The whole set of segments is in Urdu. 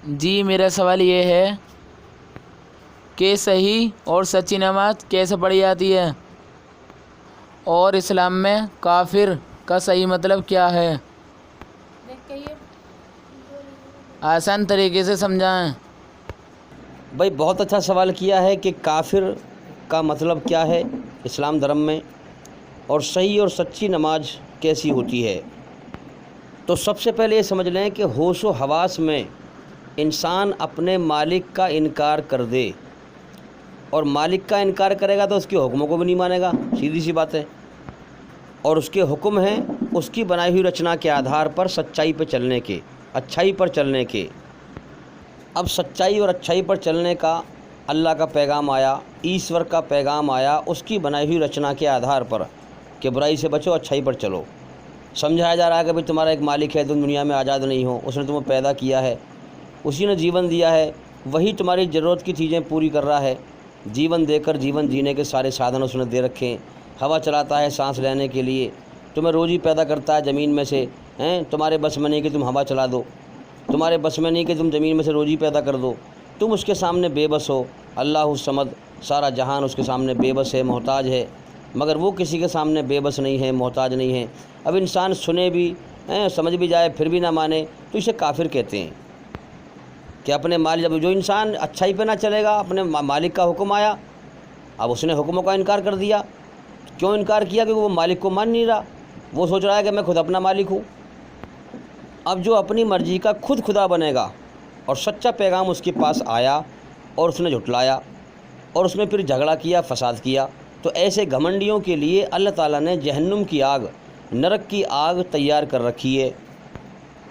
جی میرا سوال یہ ہے کہ صحیح اور سچی نماز کیسے پڑھی جاتی ہے، اور اسلام میں کافر کا صحیح مطلب کیا ہے؟ آسان طریقے سے سمجھائیں۔ بھائی بہت اچھا سوال کیا ہے کہ کافر کا مطلب کیا ہے اسلام دھرم میں، اور صحیح اور سچی نماز کیسی ہوتی ہے۔ تو سب سے پہلے یہ سمجھ لیں کہ ہوش و حواس میں انسان اپنے مالک کا انکار کر دے، اور مالک کا انکار کرے گا تو اس کے حکموں کو بھی نہیں مانے گا، سیدھی سی بات ہے۔ اور اس کے حکم ہیں اس کی بنائی ہوئی رچنا کے آدھار پر سچائی پہ چلنے کے، اچھائی پر چلنے کے۔ اب سچائی اور اچھائی پر چلنے کا اللہ کا پیغام آیا، ایشور کا پیغام آیا اس کی بنائی ہوئی رچنا کے آدھار پر کہ برائی سے بچو، اچھائی پر چلو۔ سمجھایا جا رہا ہے کہ بھئی تمہارا ایک مالک ہے، تم دنیا میں آزاد نہیں ہو، اس نے تمہیں پیدا کیا ہے، اسی نے جیون دیا ہے، وہی تمہاری ضرورت کی چیزیں پوری کر رہا ہے، جیون دے کر جیون جینے کے سارے سادھن اس نے دے رکھے ہیں، ہوا چلاتا ہے سانس لینے کے لیے، تمہیں روزی پیدا کرتا ہے زمین میں سے، تمہارے بس میں نہیں کہ تم ہوا چلا دو، تمہارے بس میں نہیں کہ تم زمین میں سے روزی پیدا کر دو، تم اس کے سامنے بے بس ہو۔ اللہ الصمد، سارا جہان اس کے سامنے بے بس ہے، محتاج ہے، مگر وہ کسی کے سامنے بے بس نہیں ہے، محتاج نہیں ہے۔ اب انسان سنے بھی، سمجھ بھی جائے پھر بھی نہ مانے تو اسے کافر کہتے ہیں کہ اپنے مالک، جب جو انسان اچھائی پہ نہ چلے گا، اپنے مالک کا حکم آیا، اب اس نے حکموں کا انکار کر دیا۔ کیوں انکار کیا؟ کیونکہ وہ مالک کو مان نہیں رہا، وہ سوچ رہا ہے کہ میں خود اپنا مالک ہوں۔ اب جو اپنی مرضی کا خود خدا بنے گا اور سچا پیغام اس کے پاس آیا اور اس نے جھٹلایا اور اس میں پھر جھگڑا کیا، فساد کیا، تو ایسے گھمنڈیوں کے لیے اللہ تعالیٰ نے جہنم کی آگ، نرک کی آگ تیار کر رکھی ہے۔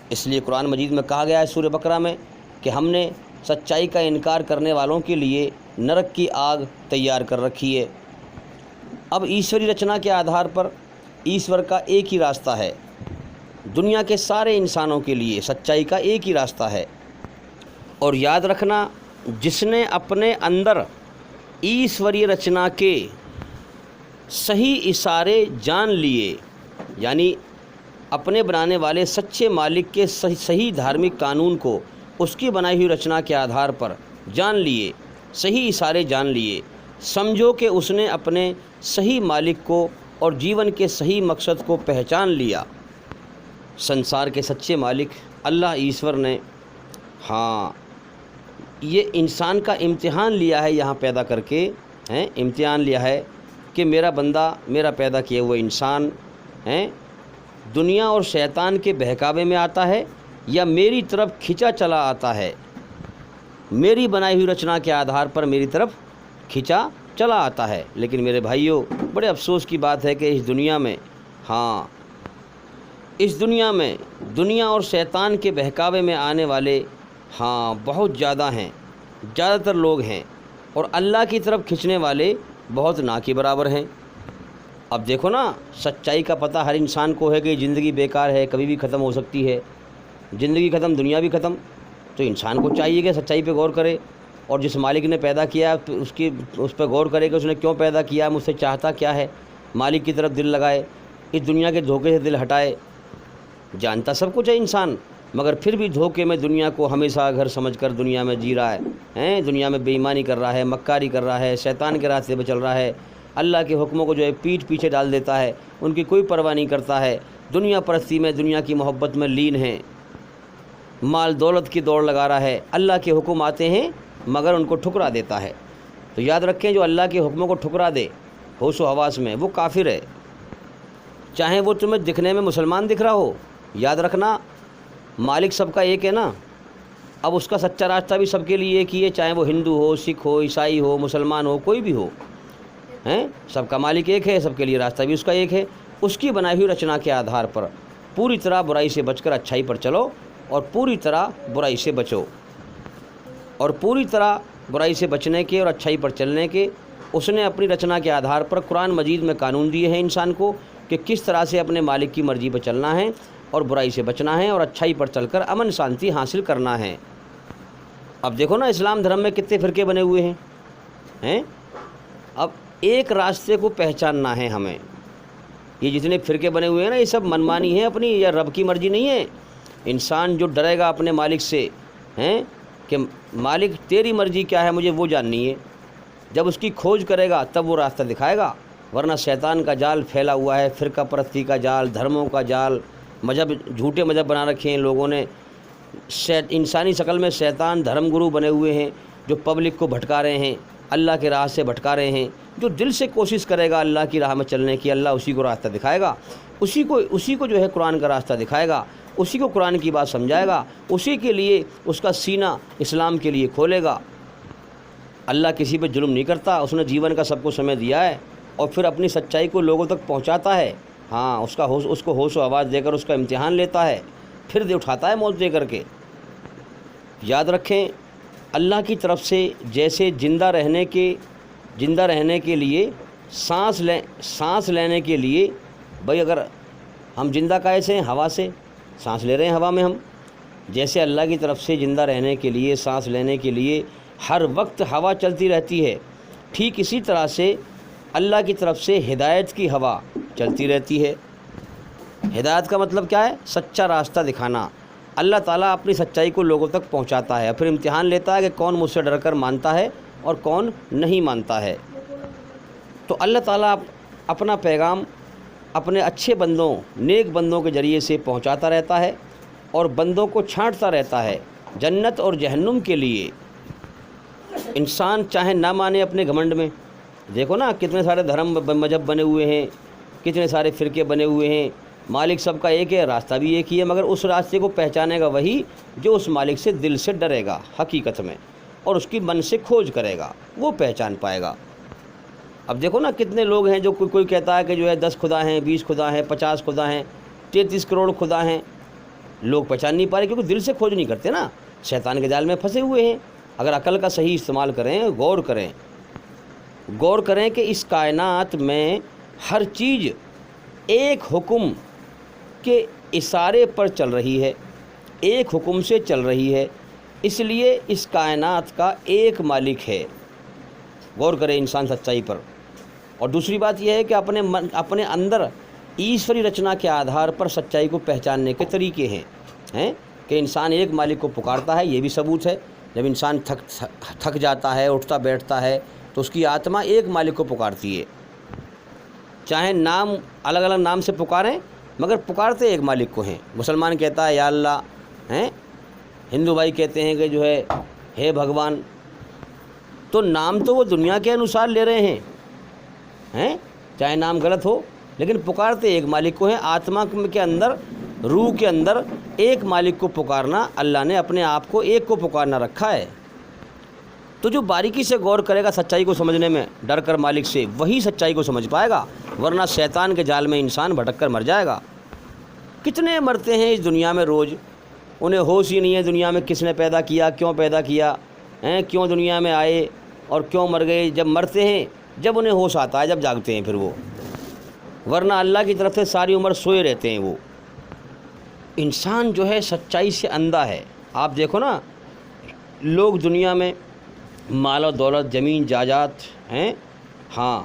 اس لیے قرآن مجید میں کہا گیا ہے سورہ بقرہ میں کہ ہم نے سچائی کا انکار کرنے والوں کے لیے نرک کی آگ تیار کر رکھی ہے۔ اب ایشوری رچنا کے آدھار پر ایشور کا ایک ہی راستہ ہے، دنیا کے سارے انسانوں کے لیے سچائی کا ایک ہی راستہ ہے۔ اور یاد رکھنا، جس نے اپنے اندر ایشوری رچنا کے صحیح اشارے جان لیے، یعنی اپنے بنانے والے سچے مالک کے صحیح دھارمک قانون کو اس کی بنائی ہوئی رچنا کے آدھار پر جان لیے، صحیح اشارے جان لیے، سمجھو کہ اس نے اپنے صحیح مالک کو اور جیون کے صحیح مقصد کو پہچان لیا۔ سنسار کے سچے مالک اللہ ایشور نے یہ انسان کا امتحان لیا ہے، یہاں پیدا کر کے امتحان لیا ہے کہ میرا بندہ، میرا پیدا کیا ہوا انسان دنیا اور شیطان کے بہکاوے میں آتا ہے یا میری طرف کھنچا چلا آتا ہے، میری بنائی ہوئی رچنا کے آدھار پر میری طرف کھنچا چلا آتا ہے۔ لیکن میرے بھائیوں، بڑے افسوس کی بات ہے کہ اس دنیا میں دنیا اور شیطان کے بہکاوے میں آنے والے بہت زیادہ ہیں، زیادہ تر لوگ ہیں، اور اللہ کی طرف کھنچنے والے بہت نہ کے برابر ہیں۔ اب دیکھو نا، سچائی کا پتہ ہر انسان کو ہے کہ زندگی بیکار ہے، کبھی بھی ختم ہو سکتی ہے، زندگی ختم، دنیا بھی ختم، تو انسان کو چاہیے کہ سچائی پہ غور کرے، اور جس مالک نے پیدا کیا اس پہ غور کرے کہ اس نے کیوں پیدا کیا، مجھ سے چاہتا کیا ہے، مالک کی طرف دل لگائے، اس دنیا کے دھوکے سے دل ہٹائے۔ جانتا سب کچھ ہے انسان، مگر پھر بھی دھوکے میں دنیا کو ہمیشہ گھر سمجھ کر دنیا میں جی رہا ہے، دنیا میں بے ایمانی کر رہا ہے، مکاری کر رہا ہے، شیطان کے راستے پہ چل رہا ہے، اللہ کے حکموں کو جو ہے پیٹھ پیچھے ڈال دیتا ہے، ان کی کوئی پرواہ نہیں کرتا ہے، دنیا پرستی میں، دنیا کی محبت میں لین ہے، مال دولت کی دوڑ لگا رہا ہے، اللہ کے حکم آتے ہیں مگر ان کو ٹھکرا دیتا ہے۔ تو یاد رکھیں، جو اللہ کے حکموں کو ٹھکرا دے ہوش و حواس میں، وہ کافر ہے، چاہے وہ تمہیں دکھنے میں مسلمان دکھ رہا ہو۔ یاد رکھنا، مالک سب کا ایک ہے نا، اب اس کا سچا راستہ بھی سب کے لیے ایک ہی ہے، چاہے وہ ہندو ہو، سکھ ہو، عیسائی ہو، مسلمان ہو، کوئی بھی ہو، سب کا مالک ایک ہے، سب کے لیے راستہ بھی اس کا ایک ہے۔ اس کی بنائی ہوئی رچنا کے آدھار پر پوری طرح برائی سے بچ کر اچھائی پر چلو، اور پوری طرح برائی سے بچو، اور پوری طرح برائی سے بچنے کے اور اچھائی پر چلنے کے اس نے اپنی رچنا کے آدھار پر قرآن مجید میں قانون دیے ہیں انسان کو کہ کس طرح سے اپنے مالک کی مرضی پہ چلنا ہے، اور برائی سے بچنا ہے، اور اچھائی پر چل کر امن شانتی حاصل کرنا ہے۔ اب دیکھو نا، اسلام دھرم میں کتنے فرقے بنے ہوئے ہیں، اب ایک راستے کو پہچاننا ہے ہمیں۔ یہ جتنے فرقے بنے ہوئے ہیں نا، یہ سب منمانی ہیں اپنی، یا رب کی مرضی نہیں ہے۔ انسان جو ڈرے گا اپنے مالک سے، کہ مالک تیری مرضی کیا ہے مجھے وہ جاننی ہے۔ جب اس کی کھوج کرے گا تب وہ راستہ دکھائے گا، ورنہ شیطان کا جال پھیلا ہوا ہے، فرقہ پرستی کا جال، دھرموں کا جال، مذہب، جھوٹے مذہب بنا رکھے ہیں لوگوں نے، انسانی شکل میں شیطان دھرم گرو بنے ہوئے ہیں جو پبلک کو بھٹکا رہے ہیں، اللہ کے راہ سے بھٹکا رہے ہیں۔ جو دل سے کوشش کرے گا اللہ کی راہ میں چلنے کی، اللہ اسی کو راستہ دکھائے گا، اسی کو جو ہے قرآن کا راستہ دکھائے گا، اسی کو قرآن کی بات سمجھائے گا، اسی کے لیے اس کا سینہ اسلام کے لیے کھولے گا۔ اللہ کسی پہ ظلم نہیں کرتا، اس نے جیون کا سب کو سمے دیا ہے اور پھر اپنی سچائی کو لوگوں تک پہنچاتا ہے۔ ہاں، اس کو ہوش و آواز دے کر اس کا امتحان لیتا ہے، پھر دے اٹھاتا ہے موت دے کر کے۔ یاد رکھیں، اللہ کی طرف سے جیسے زندہ رہنے کے لیے سانس لینے کے لیے، بھئی اگر ہم زندہ کیسے ہیں؟ ہوا سے سانس لے رہے ہیں، ہوا میں ہم، جیسے اللہ کی طرف سے زندہ رہنے کے لیے، سانس لینے کے لیے ہر وقت ہوا چلتی رہتی ہے، ٹھیک اسی طرح سے اللہ کی طرف سے ہدایت کی ہوا چلتی رہتی ہے۔ ہدایت کا مطلب کیا ہے؟ سچا راستہ دکھانا۔ اللہ تعالیٰ اپنی سچائی کو لوگوں تک پہنچاتا ہے، پھر امتحان لیتا ہے کہ کون مجھ سے ڈر کر مانتا ہے اور کون نہیں مانتا ہے۔ تو اللہ تعالیٰ اپنا پیغام اپنے اچھے بندوں، نیک بندوں کے ذریعے سے پہنچاتا رہتا ہے اور بندوں کو چھانٹتا رہتا ہے جنت اور جہنم کے لیے۔ انسان چاہے نہ مانے اپنے گھمنڈ میں، دیکھو نا کتنے سارے دھرم مذہب بنے ہوئے ہیں، کتنے سارے فرقے بنے ہوئے ہیں، مالک سب کا ایک ہے، راستہ بھی ایک ہی ہے، مگر اس راستے کو پہچانے گا وہی جو اس مالک سے دل سے ڈرے گا حقیقت میں اور اس کی من سے کھوج کرے گا، وہ پہچان پائے گا۔ اب دیکھو نا کتنے لوگ ہیں جو کوئی کہتا ہے کہ جو ہے 10 خدا ہیں، 20 خدا ہیں، 50 خدا ہیں، 33 کروڑ خدا ہیں، لوگ پہچان نہیں پا رہے کیونکہ دل سے کھوج نہیں کرتے نا، شیطان کے جال میں پھنسے ہوئے ہیں۔ اگر عقل کا صحیح استعمال کریں، غور کریں کہ اس کائنات میں ہر چیز ایک حکم کے اشارے پر چل رہی ہے، ایک حکم سے چل رہی ہے، اس لیے اس کائنات کا ایک مالک ہے۔ غور کرے انسان سچائی پر۔ اور دوسری بات یہ ہے کہ اپنے اندر ایشوری رچنا کے آدھار پر سچائی کو پہچاننے کے طریقے ہیں کہ انسان ایک مالک کو پکارتا ہے، یہ بھی ثبوت ہے۔ جب انسان تھک جاتا ہے، اٹھتا بیٹھتا ہے تو اس کی آتما ایک مالک کو پکارتی ہے، چاہے نام الگ الگ نام سے پکاریں مگر پکارتے ایک مالک کو ہیں۔ مسلمان کہتا ہے یا اللہ، ہندو بھائی کہتے ہیں کہ جو ہے ہے بھگوان، تو نام تو وہ دنیا کے انوسار لے رہے ہیں، چاہے نام غلط ہو لیکن پکارتے ایک مالک کو ہیں۔ آتما کے اندر، روح کے اندر ایک مالک کو پکارنا، اللہ نے اپنے آپ کو ایک کو پکارنا رکھا ہے۔ تو جو باریکی سے غور کرے گا سچائی کو سمجھنے میں ڈر کر مالک سے، وہی سچائی کو سمجھ پائے گا، ورنہ شیطان کے جال میں انسان بھٹک کر مر جائے گا۔ کتنے مرتے ہیں اس دنیا میں روز، انہیں ہوش ہی نہیں ہے دنیا میں کس نے پیدا کیا، کیوں پیدا کیا، کیوں دنیا میں آئے اور کیوں مر گئے۔ جب مرتے ہیں، جب انہیں ہوش آتا ہے، جب جاگتے ہیں پھر وہ، ورنہ اللہ کی طرف سے ساری عمر سوئے رہتے ہیں وہ۔ انسان جو ہے سچائی سے اندھا ہے۔ آپ دیکھو نا، لوگ دنیا میں مال و دولت، زمین جائیداد ہیں، ہاں،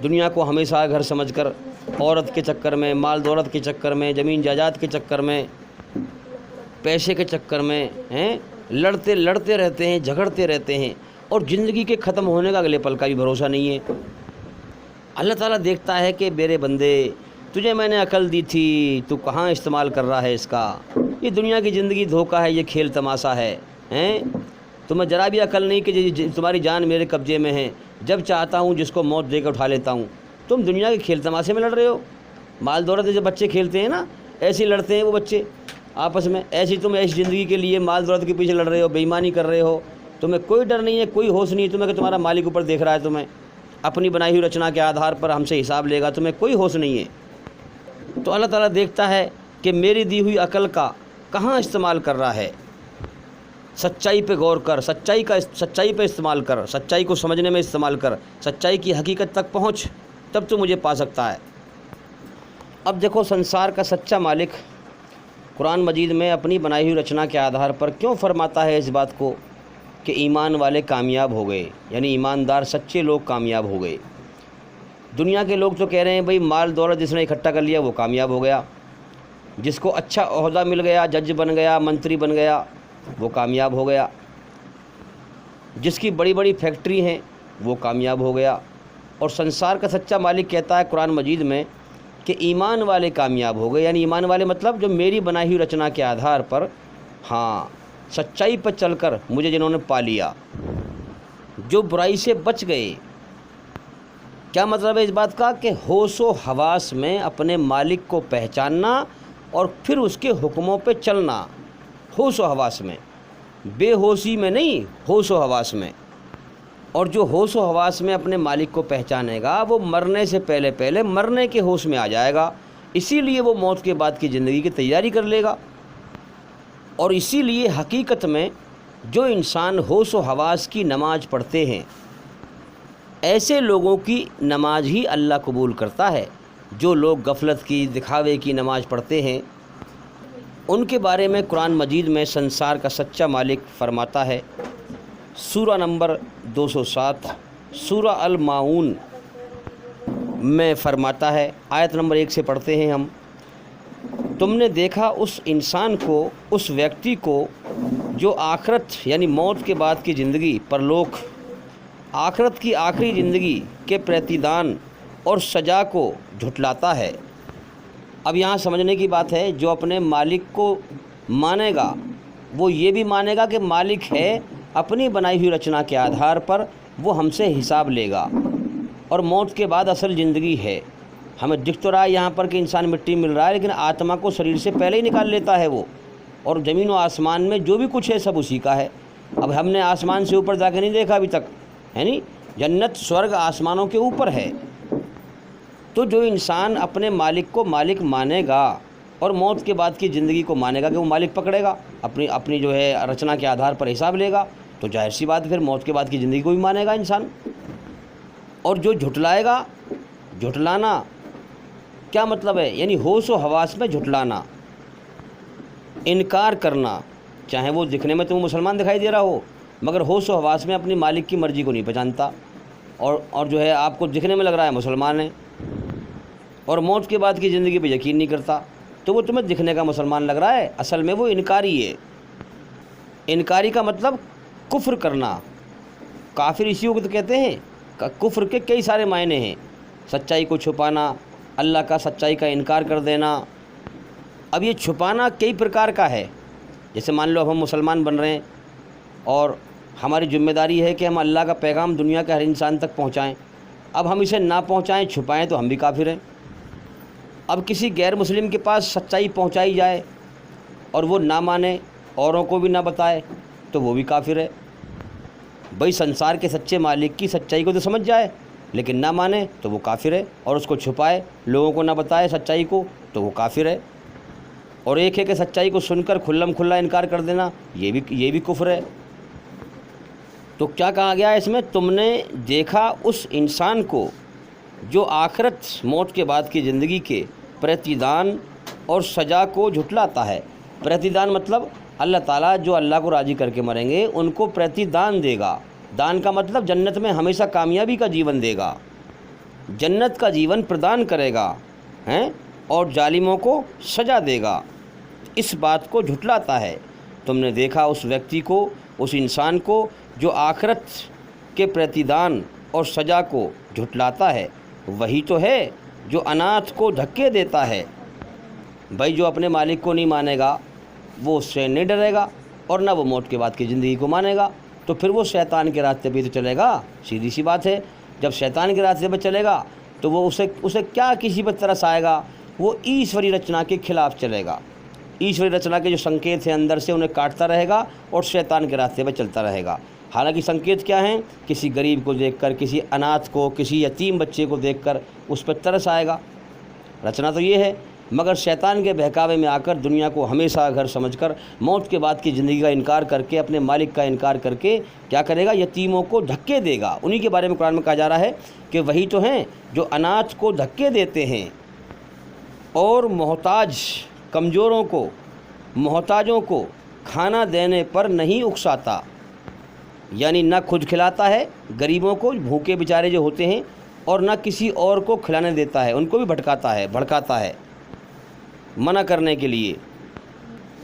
دنیا کو ہمیشہ گھر سمجھ کر عورت کے چکر میں، مال دولت کے چکر میں، زمین جائیداد کے چکر میں، پیسے کے چکر میں لڑتے رہتے ہیں، جھگڑتے رہتے ہیں، اور زندگی کے ختم ہونے کا اگلے پل کا بھی بھروسہ نہیں ہے۔ اللہ تعالیٰ دیکھتا ہے کہ میرے بندے، تجھے میں نے عقل دی تھی، تو کہاں استعمال کر رہا ہے اس کا؟ یہ دنیا کی زندگی دھوکہ ہے، یہ کھیل تماشا ہے، تمہیں ذرا بھی عقل نہیں کہ تمہاری جان میرے قبضے میں ہے، جب چاہتا ہوں جس کو موت دے کر اٹھا لیتا ہوں۔ تم دنیا کے کھیل تماشے میں لڑ رہے ہو، مال دولت جب بچے کھیلتے ہیں نا، ایسے ہی لڑتے ہیں وہ بچے آپس میں، تم ایسی زندگی کے لیے مال دولت کے پیچھے لڑ رہے ہو، بے ایمانی کر رہے ہو، تمہیں کوئی ڈر نہیں ہے، کوئی ہوش نہیں ہے تمہیں کہ تمہارا مالک اوپر دیکھ رہا ہے تمہیں، اپنی بنائی ہوئی رچنا کے آدھار پر ہم سے حساب لے گا، تمہیں کوئی ہوش نہیں ہے۔ تو اللہ تعالیٰ دیکھتا ہے کہ میری دی ہوئی عقل کا کہاں استعمال کر رہا ہے۔ سچائی پہ غور کر، سچائی پہ استعمال کر، سچائی کو سمجھنے میں استعمال کر، سچائی کی حقیقت تک پہنچ، تب تو مجھے پا سکتا ہے۔ اب دیکھو سنسار کا سچا مالک قرآن مجید میں اپنی بنائی ہوئی رچنا کے آدھار پر کیوں فرماتا ہے اس بات کو کہ ایمان والے کامیاب ہو گئے، یعنی ایماندار سچے لوگ کامیاب ہو گئے۔ دنیا کے لوگ تو کہہ رہے ہیں بھئی مال دولت جس نے اکٹھا کر لیا وہ کامیاب ہو گیا، جس کو اچھا عہدہ مل گیا، جج بن گیا، منتری بن گیا، وہ کامیاب ہو گیا۔ جس کی بڑی بڑی فیکٹری ہیں وہ کامیاب ہو گیا۔ اور سنسار کا سچا مالک کہتا ہے قرآن مجید میں کہ ایمان والے کامیاب ہو گئے، یعنی ایمان والے مطلب جو میری بنائی ہوئی رچنا کے آدھار پر سچائی پر چل کر مجھے جنہوں نے پا لیا، جو برائی سے بچ گئے۔ کیا مطلب ہے اس بات کا؟ کہ ہوش و حواس میں اپنے مالک کو پہچاننا اور پھر اس کے حکموں پہ چلنا، ہوش و حواس میں، بے ہوشی میں نہیں، ہوش و حواس میں۔ اور جو ہوش و حواس میں اپنے مالک کو پہچانے گا وہ مرنے سے پہلے پہلے مرنے کے ہوش میں آ جائے گا، اسی لیے وہ موت کے بعد کی زندگی کی تیاری کر لے گا۔ اور اسی لیے حقیقت میں جو انسان ہوش و حواس کی نماز پڑھتے ہیں، ایسے لوگوں کی نماز ہی اللہ قبول کرتا ہے۔ جو لوگ غفلت کی، دکھاوے کی نماز پڑھتے ہیں، ان کے بارے میں قرآن مجید میں سنسار کا سچا مالک فرماتا ہے، سورہ نمبر 207 سورہ الماعون میں فرماتا ہے، آیت نمبر 1 سے پڑھتے ہیں ہم۔ تم نے دیکھا اس انسان کو، اس ویکتی کو جو آخرت یعنی موت کے بعد کی زندگی، پرلوک، آخرت کی آخری زندگی کے پریتیدان اور سزا کو جھٹلاتا ہے۔ اب یہاں سمجھنے کی بات ہے، جو اپنے مالک کو مانے گا وہ یہ بھی مانے گا کہ مالک ہے، اپنی بنائی ہوئی رچنا کے آدھار پر وہ ہم سے حساب لے گا، اور موت کے بعد اصل زندگی ہے۔ ہمیں دکھ تو رہا ہے یہاں پر کہ انسان مٹی مل رہا ہے، لیکن آتما کو شریر سے پہلے ہی نکال لیتا ہے وہ، اور زمین و آسمان میں جو بھی کچھ ہے سب اسی کا ہے۔ اب ہم نے آسمان سے اوپر جا کے نہیں دیکھا ابھی تک، ہے نہیں، جنت سورگ آسمانوں کے اوپر ہے۔ تو جو انسان اپنے مالک کو مالک مانے گا اور موت کے بعد کی زندگی کو مانے گا کہ وہ مالک پکڑے گا، اپنی جو ہے رچنا کے آدھار پر حساب لے گا، تو ظاہر سی بات پھر موت کے بعد کی زندگی کو بھی مانے گا انسان۔ اور جو جھٹلائے گا، جھٹلانا کیا مطلب ہے؟ یعنی ہوش و حواس میں جھٹلانا، انکار کرنا، چاہے وہ دکھنے میں تمہیں مسلمان دکھائی دے رہا ہو مگر ہوش و حواس میں اپنی مالک کی مرضی کو نہیں پہچانتا، اور جو ہے آپ کو دکھنے میں لگ رہا ہے مسلمان ہے اور موت کے بعد کی زندگی پہ یقین نہیں کرتا، تو وہ تمہیں دکھنے کا مسلمان لگ رہا ہے، اصل میں وہ انکاری ہے۔ انکاری کا مطلب کفر کرنا، کافر اسی کو کہتے ہیں۔ کفر کے کئی سارے معنی ہیں، سچائی کو چھپانا، اللہ کا سچائی کا انکار کر دینا۔ اب یہ چھپانا کئی پرکار کا ہے، جیسے مان لو اب ہم مسلمان بن رہے ہیں اور ہماری ذمہ داری ہے کہ ہم اللہ کا پیغام دنیا کے ہر انسان تک پہنچائیں، اب ہم اسے نہ پہنچائیں، چھپائیں تو ہم بھی کافر ہیں۔ اب کسی غیر مسلم کے پاس سچائی پہنچائی جائے اور وہ نہ مانے، اوروں کو بھی نہ بتائے، تو وہ بھی کافر ہے۔ بھئی سنسار کے سچے مالک کی سچائی کو تو سمجھ جائے لیکن نہ مانے تو وہ کافر ہے، اور اس کو چھپائے، لوگوں کو نہ بتائے سچائی کو، تو وہ کافر ہے۔ اور ایک ہے کہ سچائی کو سن کر کھلم کھلا انکار کر دینا، یہ بھی کفر ہے۔ تو کیا کہا گیا ہے اس میں؟ تم نے دیکھا اس انسان کو جو آخرت، موت کے بعد کی زندگی کے پریتیدان اور سزا کو جھٹلاتا ہے۔ پریتیدان مطلب اللہ تعالیٰ جو اللہ کو راضی کر کے مریں گے ان کو پریتیدان دے گا۔ دان کا مطلب جنت میں ہمیشہ کامیابی کا جیون دے گا، جنت کا جیون پردان کرے گا، اور ظالموں کو سزا دے گا، اس بات کو جھٹلاتا ہے۔ تم نے دیکھا اس ویکتی کو، اس انسان کو جو آخرت کے پریتیدان اور سزا کو جھٹلاتا ہے، وہی تو ہے جو اناتھ کو دھکے دیتا ہے۔ بھائی جو اپنے مالک کو نہیں مانے گا وہ اس سے نہیں ڈرے گا، اور نہ وہ موت کے بعد کی زندگی کو مانے گا، تو پھر وہ شیطان کے راستے پہ تو چلے گا۔ سیدھی سی بات ہے، جب شیطان کے راستے پہ چلے گا تو وہ اسے کیا کسی پر ترس آئے گا؟ وہ ایشوری رچنا کے خلاف چلے گا، ایشوری رچنا کے جو سنکیت ہیں اندر سے انہیں کاٹتا رہے گا اور شیطان کے راستے پہ چلتا رہے گا۔ حالانکہ سنکیت کیا ہیں؟ کسی غریب کو دیکھ کر، کسی اناتھ کو، کسی یتیم بچے کو دیکھ کر اس پہ ترس آئے گا، رچنا تو یہ ہے۔ مگر شیطان کے بہکاوے میں آ کر دنیا کو ہمیشہ گھر سمجھ کر موت کے بعد کی زندگی کا انکار کر کے، اپنے مالک کا انکار کر کے کیا کرے گا؟ یتیموں کو دھکے دے گا۔ انہی کے بارے میں قرآن میں کہا جا رہا ہے کہ وہی تو ہیں جو اناتھ کو دھکے دیتے ہیں اور محتاج، کمزوروں کو، محتاجوں کو کھانا دینے پر نہیں اکساتا، یعنی نہ خود کھلاتا ہے غریبوں کو، بھوکے بیچارے جو ہوتے ہیں، اور نہ کسی اور کو کھلانے دیتا ہے، ان کو بھی بھڑکاتا ہے منع کرنے کے لیے۔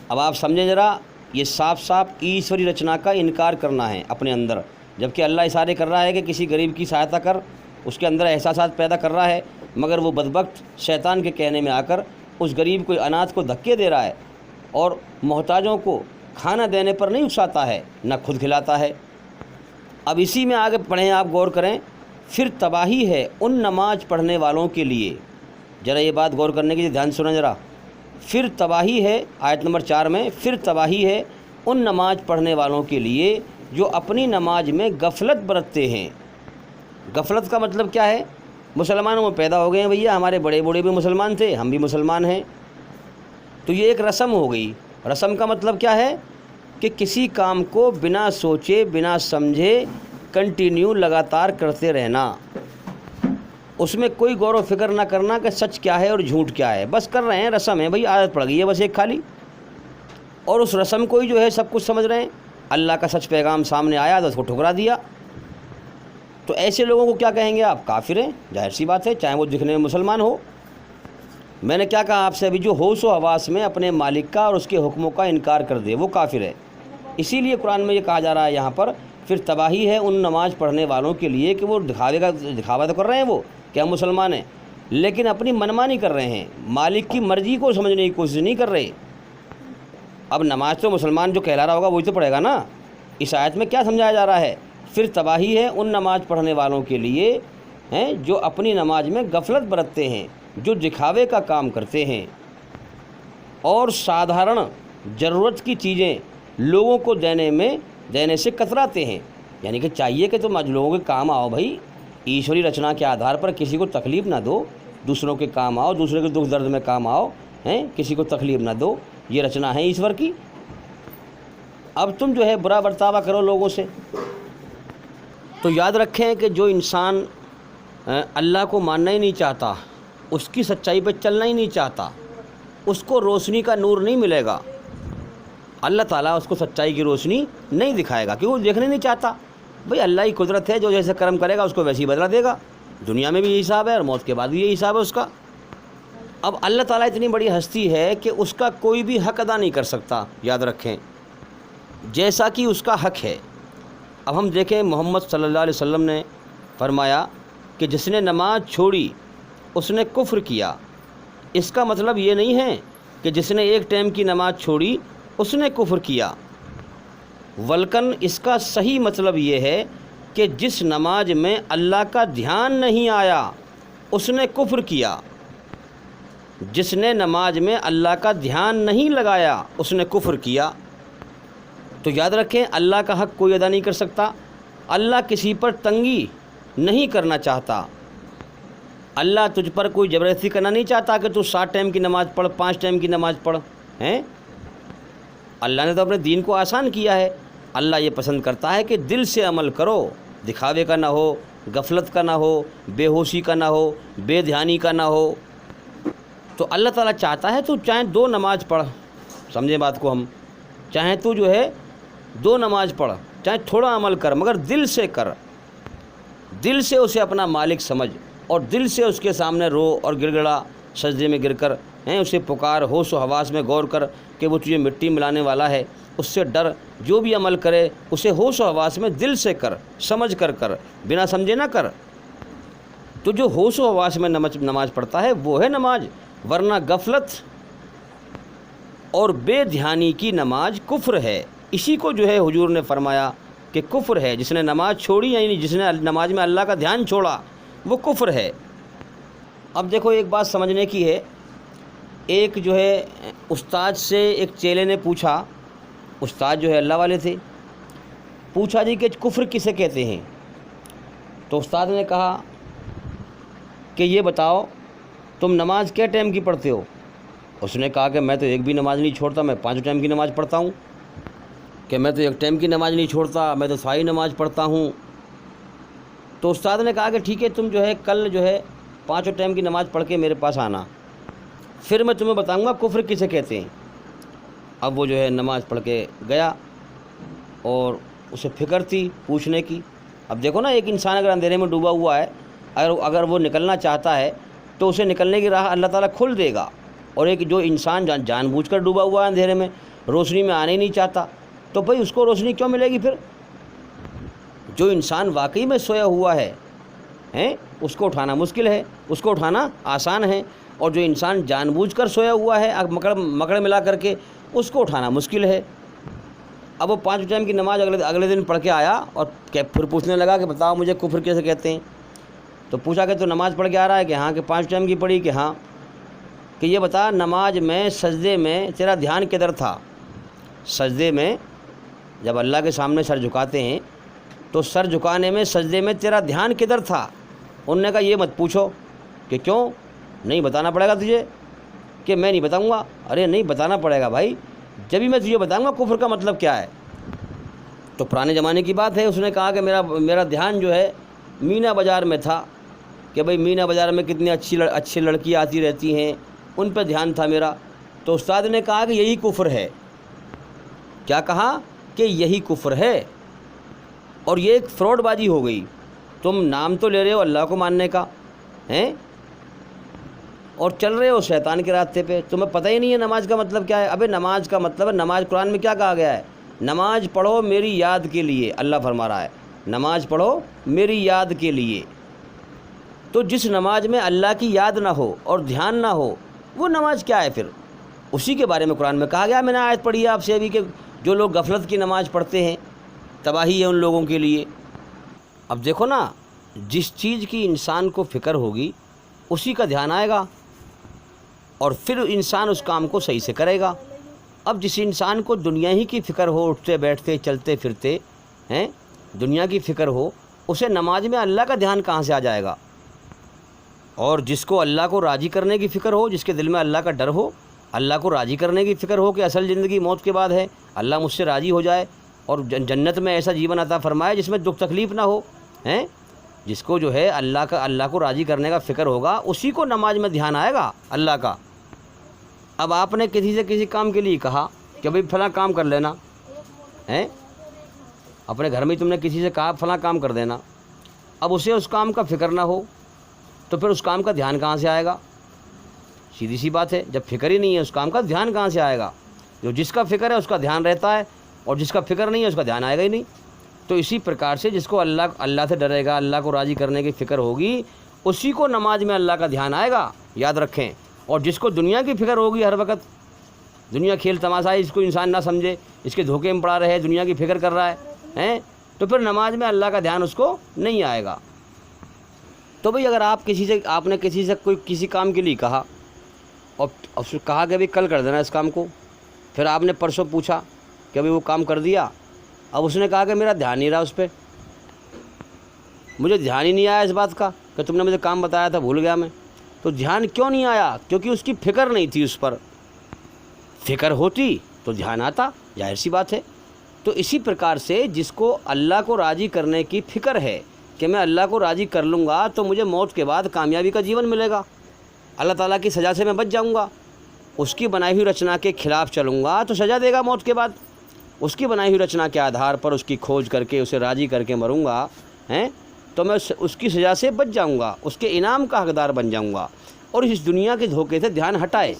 اب آپ سمجھیں ذرا، یہ صاف صاف ایشوری رچنا کا انکار کرنا ہے اپنے اندر، جبکہ اللہ اشارے کر رہا ہے کہ کسی غریب کی سہایتا کر، اس کے اندر احساسات پیدا کر رہا ہے، مگر وہ بدبخت شیطان کے کہنے میں آ کر اس غریب کو، اناتھ کو دھکے دے رہا ہے اور محتاجوں کو کھانا دینے پر نہیں اکساتا ہے، نہ خود کھلاتا ہے۔ اب اسی میں آگے پڑھیں، آپ غور کریں، پھر تباہی ہے ان نماز پڑھنے والوں کے لیے، ذرا یہ بات غور کرنے کی دھیان سنیں ذرا، پھر تباہی ہے، آیت نمبر 4 میں، پھر تباہی ہے ان نماز پڑھنے والوں کے لیے جو اپنی نماز میں غفلت برتتے ہیں۔ غفلت کا مطلب کیا ہے؟ مسلمانوں میں پیدا ہو گئے ہیں بھیا، ہمارے بڑے بوڑھے بھی مسلمان تھے، ہم بھی مسلمان ہیں، تو یہ ایک رسم ہو گئی۔ رسم کا مطلب کیا ہے؟ کہ کسی کام کو بنا سوچے بنا سمجھے کنٹینیو لگاتار کرتے رہنا، اس میں کوئی غور و فکر نہ کرنا کہ سچ کیا ہے اور جھوٹ کیا ہے، بس کر رہے ہیں، رسم ہے بھئی، عادت پڑ گئی ہے بس ایک خالی، اور اس رسم کو ہی جو ہے سب کچھ سمجھ رہے ہیں۔ اللہ کا سچ پیغام سامنے آیا تو اس کو ٹھکرا دیا، تو ایسے لوگوں کو کیا کہیں گے آپ؟ کافر ہیں، ظاہر سی بات ہے، چاہے وہ دکھنے میں مسلمان ہو۔ میں نے کیا کہا آپ سے ابھی؟ جو ہوش و حواس میں اپنے مالک کا اور اس کے حکموں کا انکار کر دے وہ کافر ہے۔ اسی لیے قرآن میں یہ کہا جا رہا ہے یہاں پر، پھر تباہی ہے ان نماز پڑھنے والوں کے لیے کہ وہ دکھاوا تو کر رہے ہیں وہ کہ ہم مسلمان ہیں، لیکن اپنی منمانی کر رہے ہیں، مالک کی مرضی کو سمجھنے کی کوشش نہیں کر رہے۔ اب نماز تو مسلمان جو کہلا رہا ہوگا وہی تو پڑھے گا نا۔ اس آیت میں کیا سمجھایا جا رہا ہے؟ پھر تباہی ہے ان نماز پڑھنے والوں کے لیے ہیں جو اپنی نماز میں غفلت برتتے ہیں، جو دکھاوے کا کام کرتے ہیں اور سادھارن ضرورت کی چیزیں لوگوں کو دینے سے کتراتے ہیں۔ یعنی کہ چاہیے کہ تم لوگوں کے کام آؤ بھائی، ایشوری رچنا کے آدھار پر کسی کو تکلیف نہ دو، دوسروں کے کام آؤ، دوسرے کے دکھ درد میں کام آؤ، کسی کو تکلیف نہ دو، یہ رچنا ہے ایشور کی۔ اب تم جو ہے برا برتاوا کرو لوگوں سے۔ تو یاد رکھیں کہ جو انسان اللہ کو ماننا ہی نہیں چاہتا، اس کی سچائی پہ چلنا ہی نہیں چاہتا، اس کو روشنی کا نور نہیں ملے گا، اللہ تعالیٰ اس کو سچائی کی روشنی نہیں دکھائے گا، کیونکہ وہ دیکھنے نہیں چاہتا۔ بھئی اللہ کی قدرت ہے، جو جیسے کرم کرے گا اس کو ویسے ہی بدلہ دے گا، دنیا میں بھی یہی حساب ہے اور موت کے بعد بھی یہی حساب ہے اس کا۔ اب اللہ تعالیٰ اتنی بڑی ہستی ہے کہ اس کا کوئی بھی حق ادا نہیں کر سکتا، یاد رکھیں، جیسا کہ اس کا حق ہے۔ اب ہم دیکھیں محمد صلی اللہ علیہ وسلم نے فرمایا کہ جس نے نماز چھوڑی اس نے کفر کیا۔ اس کا مطلب یہ نہیں ہے کہ جس نے ایک ٹائم کی نماز چھوڑی اس نے کفر کیا، بلکہ اس کا صحیح مطلب یہ ہے کہ جس نماز میں اللہ کا دھیان نہیں آیا اس نے کفر کیا، جس نے نماز میں اللہ کا دھیان نہیں لگایا اس نے کفر کیا۔ تو یاد رکھیں اللہ کا حق کوئی ادا نہیں کر سکتا، اللہ کسی پر تنگی نہیں کرنا چاہتا، اللہ تجھ پر کوئی زبردستی کرنا نہیں چاہتا کہ تو 7 ٹائم کی نماز پڑھ، 5 ٹائم کی نماز پڑھ، اللہ نے تو اپنے دین کو آسان کیا ہے۔ اللہ یہ پسند کرتا ہے کہ دل سے عمل کرو، دکھاوے کا نہ ہو، غفلت کا نہ ہو، بے ہوشی کا نہ ہو، بے دھیانی کا نہ ہو۔ تو اللہ تعالیٰ چاہتا ہے تو چاہے 2 نماز پڑھ، سمجھیں بات کو ہم، چاہے تو جو ہے 2 نماز پڑھ، چاہے تھوڑا عمل کر، مگر دل سے کر، دل سے اسے اپنا مالک سمجھ اور دل سے اس کے سامنے رو اور گڑ گڑا، سجدے میں گر کر اسے پکار، ہوش و حواس میں غور کر کہ وہ تجھے مٹی ملانے والا ہے، اس سے ڈر، جو بھی عمل کرے اسے ہوش و حواس میں دل سے کر، سمجھ کر کر، بنا سمجھے نہ کر۔ تو جو ہوش و حواس میں نماز پڑھتا ہے وہ ہے نماز، ورنہ غفلت اور بے دھیانی کی نماز کفر ہے۔ اسی کو جو ہے حضور نے فرمایا کہ کفر ہے، جس نے نماز چھوڑی، یعنی جس نے نماز میں اللہ کا دھیان چھوڑا وہ کفر ہے۔ اب دیکھو ایک بات سمجھنے کی ہے، ایک جو ہے استاد سے ایک چیلے نے پوچھا، استاد جو ہے اللہ والے تھے، پوچھا جی کہ کفر کسے کہتے ہیں؟ تو استاد نے کہا کہ یہ بتاؤ تم نماز کیا ٹائم کی پڑھتے ہو؟ اس نے کہا کہ میں تو ایک بھی نماز نہیں چھوڑتا، میں 5 ٹائم کی نماز پڑھتا ہوں۔ کہ میں تو ایک ٹائم کی نماز نہیں چھوڑتا، میں تو ساری نماز پڑھتا ہوں۔ تو استاد نے کہا کہ ٹھیک ہے، تم جو ہے کل جو ہے 5 ٹائم کی نماز پڑھ کے میرے پاس آنا، پھر میں تمہیں بتاؤں گا کفر کسے کہتے ہیں۔ اب وہ جو ہے نماز پڑھ کے گیا اور اسے فکر تھی پوچھنے کی۔ اب دیکھو نا، ایک انسان اگر اندھیرے میں ڈوبا ہوا ہے، اگر وہ نکلنا چاہتا ہے تو اسے نکلنے کی راہ اللہ تعالیٰ کھول دے گا، اور ایک جو انسان جان بوجھ کر ڈوبا ہوا ہے اندھیرے میں، روشنی میں آنے ہی نہیں چاہتا، تو بھئی اس کو روشنی کیوں ملے گی پھر؟ جو انسان واقعی میں سویا ہوا ہے اس کو اٹھانا مشکل ہے، اس کو اٹھانا آسان ہے، اور جو انسان جان بوجھ کر سویا ہوا ہے مکڑ ملا کر کے، اس کو اٹھانا مشکل ہے۔ اب وہ 5 ٹائم کی نماز اگلے دن پڑھ کے آیا اور پھر پوچھنے لگا کہ بتاؤ مجھے کفر کیسے کہتے ہیں؟ تو پوچھا کہ تو نماز پڑھ کے آ رہا ہے کہ ہاں، کہ 5 ٹائم کی پڑھی کہ ہاں، کہ یہ بتا نماز میں سجدے میں تیرا دھیان کدھر تھا؟ سجدے میں جب اللہ کے سامنے سر جھکاتے ہیں تو سر جھکانے میں سجدے میں تیرا دھیان کدھر تھا؟ انہوں نے کہا یہ مت پوچھو، کہ کیوں؟ نہیں بتانا پڑے گا تجھے؟ کہ میں نہیں بتاؤں گا۔ ارے نہیں بتانا پڑے گا بھائی، جب ہی میں تجھے بتاؤں گا کفر کا مطلب کیا ہے۔ تو پرانے زمانے کی بات ہے، اس نے کہا کہ میرا دھیان جو ہے مینا بازار میں تھا، کہ بھئی مینا بازار میں کتنی اچھی لڑکیاں آتی رہتی ہیں، ان پہ دھیان تھا میرا۔ تو استاد نے کہا کہ یہی کفر ہے۔ کیا کہا؟ کہ یہی کفر ہے، اور یہ ایک فراڈ بازی ہو گئی۔ تم نام تو لے رہے ہو اللہ کو ماننے کا اور چل رہے ہو شیطان کے راستے پہ، تمہیں پتہ ہی نہیں ہے نماز کا مطلب کیا ہے۔ ابے نماز کا مطلب ہے، نماز قرآن میں کیا کہا گیا ہے؟ نماز پڑھو میری یاد کے لیے، اللہ فرما رہا ہے نماز پڑھو میری یاد کے لیے۔ تو جس نماز میں اللہ کی یاد نہ ہو اور دھیان نہ ہو، وہ نماز کیا ہے پھر؟ اسی کے بارے میں قرآن میں کہا گیا۔ میں نے آیت پڑھی ہے آپ سے ابھی کہ جو لوگ غفلت کی نماز پڑھتے ہیں تباہی ہے ان لوگوں کے لیے۔ اب دیکھو نا، جس چیز کی انسان کو فکر ہوگی اسی کا دھیان آئے گا، اور پھر انسان اس کام کو صحیح سے کرے گا۔ اب جس انسان کو دنیا ہی کی فکر ہو، اٹھتے بیٹھتے چلتے پھرتے دنیا کی فکر ہو، اسے نماز میں اللہ کا دھیان کہاں سے آ جائے گا؟ اور جس کو اللہ کو راضی کرنے کی فکر ہو، جس کے دل میں اللہ کا ڈر ہو، اللہ کو راضی کرنے کی فکر ہو کہ اصل زندگی موت کے بعد ہے، اللہ مجھ سے راضی ہو جائے اور جنت میں ایسا جیون عطا فرمائے جس میں دکھ تکلیف نہ ہو، جس کو جو ہے اللہ کو راضی کرنے کا فکر ہوگا، اسی کو نماز میں دھیان آئے گا اللہ کا۔ اب آپ نے کسی سے کسی کام کے لیے کہا کہ بھئی فلاں کام کر لینا، اپنے گھر میں تم نے کسی سے کہا فلاں کام کر دینا، اب اسے اس کام کا فکر نہ ہو تو پھر اس کام کا دھیان کہاں سے آئے گا؟ سیدھی سی بات ہے، جب فکر ہی نہیں ہے اس کام کا، دھیان کہاں سے آئے گا؟ جو جس کا فکر ہے اس کا دھیان رہتا ہے، اور جس کا فکر نہیں ہے اس کا دھیان آئے گا ہی نہیں۔ تو اسی پرکار سے جس کو اللہ سے ڈرے گا، اللہ کو راضی کرنے کی فکر ہوگی، اسی کو نماز میں اللہ کا دھیان آئے گا، یاد رکھیں۔ اور جس کو دنیا کی فکر ہوگی ہر وقت، دنیا کھیل تماشا ہے، اس کو انسان نہ سمجھے، اس کے دھوکے میں پڑا رہے، دنیا کی فکر کر رہا ہے تو پھر نماز میں اللہ کا دھیان اس کو نہیں آئے گا۔ تو بھئی اگر آپ نے کسی سے کسی کام کے لیے کہا اور کہا کہ بھئی کل کر دینا اس کام کو، پھر آپ نے پرسوں پوچھا کہ بھئی وہ کام کر دیا، اب اس نے کہا کہ میرا دھیان نہیں رہا اس پہ، مجھے دھیان ہی نہیں آیا اس بات کا کہ تم نے مجھے کام بتایا تھا، بھول گیا میں۔ تو دھیان کیوں نہیں آیا؟ کیونکہ اس کی فکر نہیں تھی اس پر۔ فکر ہوتی تو دھیان آتا، ظاہر سی بات ہے۔ تو اسی پرکار سے جس کو اللہ کو راضی کرنے کی فکر ہے کہ میں اللہ کو راضی کر لوں گا تو مجھے موت کے بعد کامیابی کا جیون ملے گا، اللہ تعالیٰ کی سزا سے میں بچ جاؤں گا، اس کی بنائی ہوئی رچنا کے خلاف چلوں گا تو سزا دے گا موت کے بعد، اس کی بنائی ہوئی رچنا کے آدھار پر اس کی کھوج کر کے اسے راضی کر کے مروں گا تو میں اس کی سزا سے بچ جاؤں گا، اس کے انعام کا حقدار بن جاؤں گا۔ اور اس دنیا کے دھوکے سے دھیان ہٹائے،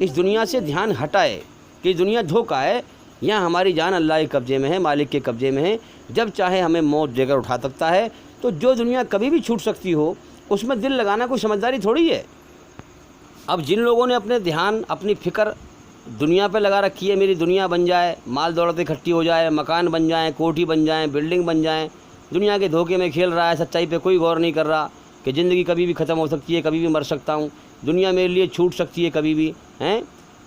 اس دنیا سے دھیان ہٹائے کہ دنیا دھوکہ ہے، یہاں ہماری جان اللہ کے قبضے میں ہے، مالک کے قبضے میں ہے، جب چاہے ہمیں موت دے کر اٹھا سکتا ہے۔ تو جو دنیا کبھی بھی چھوٹ سکتی ہو اس میں دل لگانا کوئی سمجھداری تھوڑی ہے۔ اب جن لوگوں نے اپنے دھیان اپنی فکر دنیا پہ لگا رکھی ہے، میری دنیا بن جائے، مال دولت اکٹھی ہو جائے، مکان بن جائیں، کوٹھی بن جائیں، بلڈنگ بن جائیں، دنیا کے دھوکے میں کھیل رہا ہے، سچائی پہ کوئی غور نہیں کر رہا کہ زندگی کبھی بھی ختم ہو سکتی ہے، کبھی بھی مر سکتا ہوں، دنیا میرے لیے چھوٹ سکتی ہے کبھی بھی،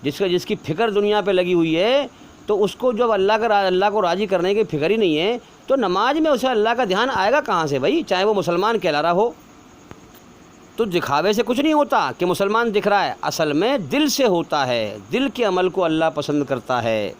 جس کی فکر دنیا پہ لگی ہوئی ہے، تو اس کو جب اللہ کو راضی کرنے کی فکر ہی نہیں ہے تو نماز میں اسے اللہ کا دھیان آئے گا کہاں سے بھائی؟ چاہے وہ مسلمان کہلا رہا ہو۔ تو دکھاوے سے کچھ نہیں ہوتا کہ مسلمان دکھ رہا ہے، اصل میں دل سے ہوتا ہے، دل کے عمل کو اللہ پسند کرتا ہے۔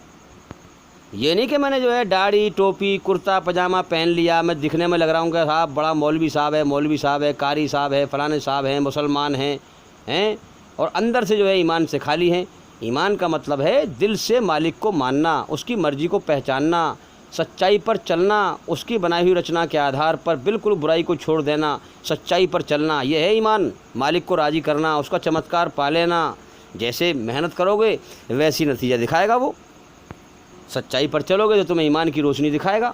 یہ نہیں کہ میں نے جو ہے داڑھی ٹوپی کرتا پجامہ پہن لیا، میں دکھنے میں لگ رہا ہوں کہ صاحب بڑا مولوی صاحب ہے، قاری صاحب ہے، فلانے صاحب ہیں، مسلمان ہیں اور اندر سے جو ہے ایمان سے خالی ہیں۔ ایمان کا مطلب ہے دل سے مالک کو ماننا، اس کی مرضی کو پہچاننا، سچائی پر چلنا، اس کی بنائی ہوئی رچنا کے آدھار پر بالکل برائی کو چھوڑ دینا، سچائی پر چلنا، یہ ہے ایمان۔ مالک کو راضی کرنا، اس کا چمتکار پا لینا، جیسے محنت کرو گے ویسی نتیجہ دکھائے گا وہ، سچائی پر چلو گے تو تمہیں ایمان کی روشنی دکھائے گا۔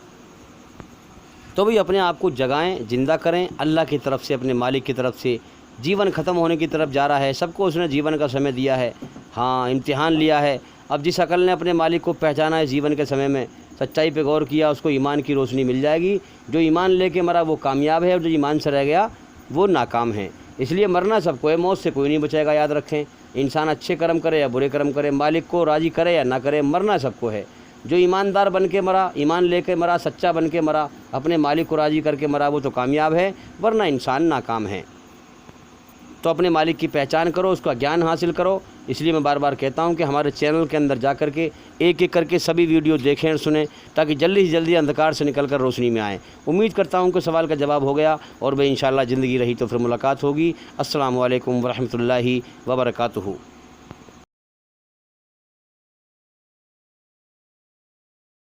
تو بھئی اپنے آپ کو جگائیں، زندہ کریں اللہ کی طرف سے، اپنے مالک کی طرف سے۔ جیون ختم ہونے کی طرف جا رہا ہے، سب کو اس نے جیون کا سمے دیا ہے، ہاں امتحان لیا ہے۔ اب جس عقل نے اپنے مالک کو پہچانا ہے جیون کے سمے میں، سچائی پہ غور کیا، اس کو ایمان کی روشنی مل جائے گی۔ جو ایمان لے کے مرا وہ کامیاب ہے، اور جو ایمان سے رہ گیا وہ ناکام ہے۔ اس لیے مرنا سب کو ہے، موت سے کوئی نہیں بچے گا، یاد رکھیں۔ انسان اچھے کرم کرے یا برے کرم کرے، مالک کو راضی کرے یا نہ کرے، مرنا سب کو ہے۔ جو ایماندار بن کے مرا، ایمان لے کے مرا، سچا بن کے مرا، اپنے مالک کو راضی کر کے مرا، وہ تو کامیاب ہے، ورنہ انسان ناکام ہے۔ تو اپنے مالک کی پہچان کرو، اس کا گیان حاصل کرو۔ اس لیے میں بار بار کہتا ہوں کہ ہمارے چینل کے اندر جا کر کے ایک ایک کر کے سبھی ویڈیو دیکھیں اور سنیں، تاکہ جلدی سے جلدی اندھکار سے نکل کر روشنی میں آئیں۔ امید کرتا ہوں کہ سوال کا جواب ہو گیا، اور انشاءاللہ زندگی رہی تو پھر ملاقات ہوگی۔ السلام علیکم ورحمۃ اللہ وبرکاتہ۔